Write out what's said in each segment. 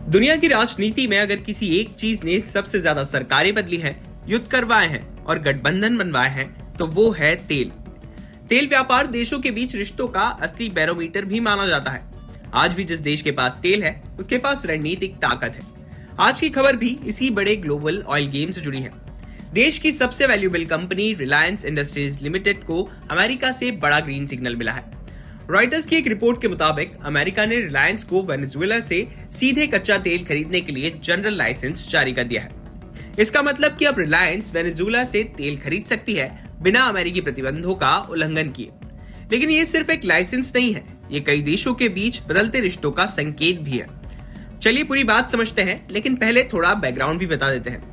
दुनिया की राजनीति में अगर किसी एक चीज ने सबसे ज्यादा सरकारें बदली हैं, युद्ध करवाए हैं और गठबंधन बनवाए हैं, तो वो है तेल। तेल व्यापार देशों के बीच रिश्तों का असली बैरोमीटर भी माना जाता है। आज भी जिस देश के पास तेल है, उसके पास रणनीतिक ताकत है। आज की खबर भी इसी बड़े ग्लोबल ऑयल गेम से जुड़ी है। देश की सबसे valuable company Reliance industries limited को अमेरिका से बड़ा ग्रीन सिग्नल मिला है। रॉयटर्स की एक रिपोर्ट के मुताबिक अमेरिका ने रिलायंस को वेनेजुएला से सीधे कच्चा तेल खरीदने के लिए जनरल लाइसेंस जारी कर दिया है। इसका मतलब कि अब रिलायंस वेनेजुएला से तेल खरीद सकती है बिना अमेरिकी प्रतिबंधों का उल्लंघन किए। लेकिन ये सिर्फ एक लाइसेंस नहीं है, ये कई देशों के बीच बदलते रिश्तों का संकेत भी है। चलिए पूरी बात समझते हैं, लेकिन पहले थोड़ा बैकग्राउंड भी बता देते हैं।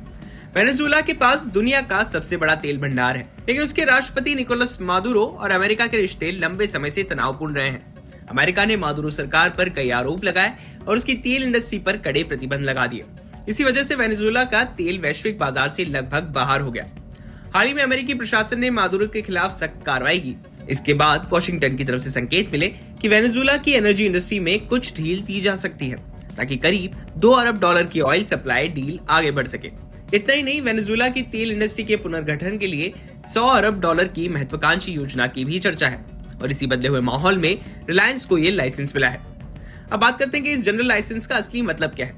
वेनेजुएला के पास दुनिया का सबसे बड़ा तेल भंडार है, लेकिन उसके राष्ट्रपति निकोलस मादुरो और अमेरिका के रिश्ते लंबे समय से तनावपूर्ण रहे हैं। अमेरिका ने मादुरो सरकार पर कई आरोप लगाए और उसकी तेल इंडस्ट्री पर कड़े प्रतिबंध लगा दिए। इसी वजह से वेनेजुएला का तेल वैश्विक बाजार से लगभग बाहर हो गया। हाल ही में अमेरिकी प्रशासन ने मादुरो के खिलाफ सख्त कार्रवाई की। इसके बाद वॉशिंगटन की तरफ से संकेत मिले कि वेनेजुएला की एनर्जी इंडस्ट्री में कुछ ढील दी जा सकती है, ताकि करीब $2 अरब की ऑयल सप्लाई डील आगे बढ़ सके। इतना ही नहीं, वेनेजुएला की तेल इंडस्ट्री के पुनर्गठन के लिए $100 अरब की महत्वाकांक्षी योजना की भी चर्चा है और इसी बदले हुए माहौल में रिलायंस को ये लाइसेंस मिला है। अब बात करते हैं कि इस जनरल लाइसेंस का असली मतलब क्या है।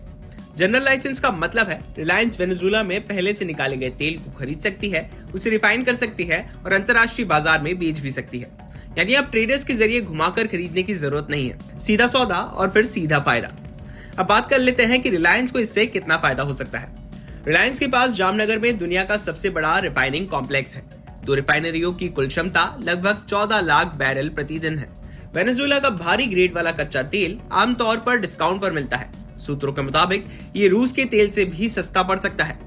जनरल लाइसेंस का मतलब है रिलायंस वेनेजुएला में पहले से निकाले गए तेल को खरीद सकती है, उसे रिफाइन कर सकती है और अंतर्राष्ट्रीय बाजार में बेच भी सकती है। यानी अब ट्रेडर्स के जरिए घुमाकर खरीदने की जरूरत नहीं है, सीधा सौदा और फिर सीधा फायदा। अब बात कर लेते हैं कि रिलायंस को इससे कितना फायदा हो सकता है। रिलायंस के पास जामनगर में दुनिया का सबसे बड़ा रिफाइनिंग कॉम्प्लेक्स है। 2 रिफाइनरियों की कुल क्षमता लगभग 14 लाख बैरल प्रतिदिन है। वेनेजुएला का भारी ग्रेड वाला कच्चा तेल आमतौर पर डिस्काउंट पर मिलता है। सूत्रों के मुताबिक ये रूस के तेल से भी सस्ता पड़ सकता है।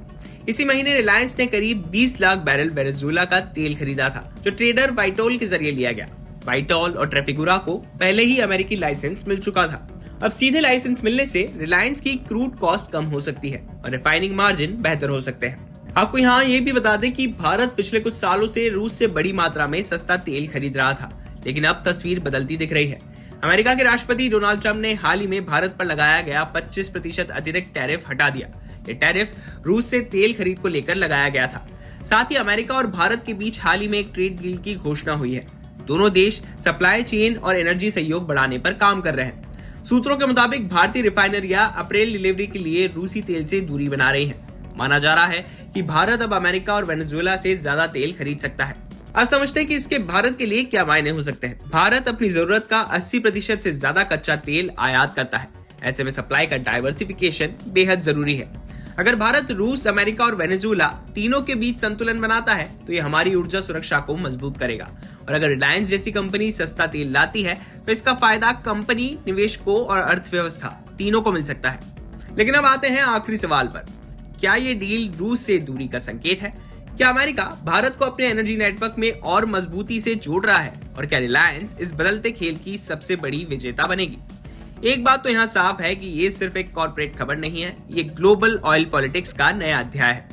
इसी महीने रिलायंस ने करीब 20 लाख बैरल वेनेजुएला का तेल खरीदा था, जो ट्रेडर वाइटोल के जरिए लिया गया। वाइटोल और ट्रैफिगुरा को पहले ही अमेरिकी लाइसेंस मिल चुका था। अब सीधे लाइसेंस मिलने से रिलायंस की क्रूड कॉस्ट कम हो सकती है और रिफाइनिंग मार्जिन बेहतर हो सकते हैं। आपको यहाँ ये भी बता दें कि भारत पिछले कुछ सालों से रूस से बड़ी मात्रा में सस्ता तेल खरीद रहा था, लेकिन अब तस्वीर बदलती दिख रही है। अमेरिका के राष्ट्रपति डोनाल्ड ट्रंप ने हाल ही में भारत पर लगाया गया 25% अतिरिक्त टैरिफ हटा दिया। ये टैरिफ रूस से तेल खरीद को लेकर लगाया गया था। साथ ही अमेरिका और भारत के बीच हाल ही में एक ट्रेड डील की घोषणा हुई है। दोनों देश सप्लाई चेन और एनर्जी सहयोग बढ़ाने पर काम कर रहे हैं। सूत्रों के मुताबिक भारतीय रिफाइनरियां अप्रैल डिलीवरी के लिए रूसी तेल से दूरी बना रही हैं। माना जा रहा है कि भारत अब अमेरिका और वेनेजुएला से ज्यादा तेल खरीद सकता है। अब समझते हैं कि इसके भारत के लिए क्या मायने हो सकते हैं। भारत अपनी जरूरत का 80% से ज्यादा कच्चा तेल आयात करता है। ऐसे में सप्लाई का डाइवर्सिफिकेशन बेहद जरूरी है। अगर भारत, रूस, अमेरिका और वेनेजुएला तीनों के बीच संतुलन बनाता है, तो ये हमारी ऊर्जा सुरक्षा को मजबूत करेगा। और अगर रिलायंस जैसी कंपनी सस्ता तेल लाती है, तो इसका फायदा कंपनी, निवेशकों और अर्थव्यवस्था तीनों को मिल सकता है। लेकिन अब आते हैं आखिरी सवाल पर। क्या ये डील रूस से दूरी का संकेत है? क्या अमेरिका भारत को अपने एनर्जी नेटवर्क में और मजबूती से जोड़ रहा है? और क्या रिलायंस इस बदलते खेल की सबसे बड़ी विजेता बनेगी? एक बात तो यहाँ साफ है कि ये सिर्फ एक कॉर्पोरेट खबर नहीं है, ये ग्लोबल ऑयल पॉलिटिक्स का नया अध्याय है।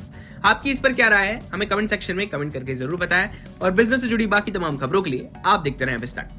आपकी इस पर क्या राय है? हमें कमेंट सेक्शन में कमेंट करके जरूर बताएं और बिजनेस से जुड़ी बाकी तमाम खबरों के लिए आप देखते रहें विस्तार।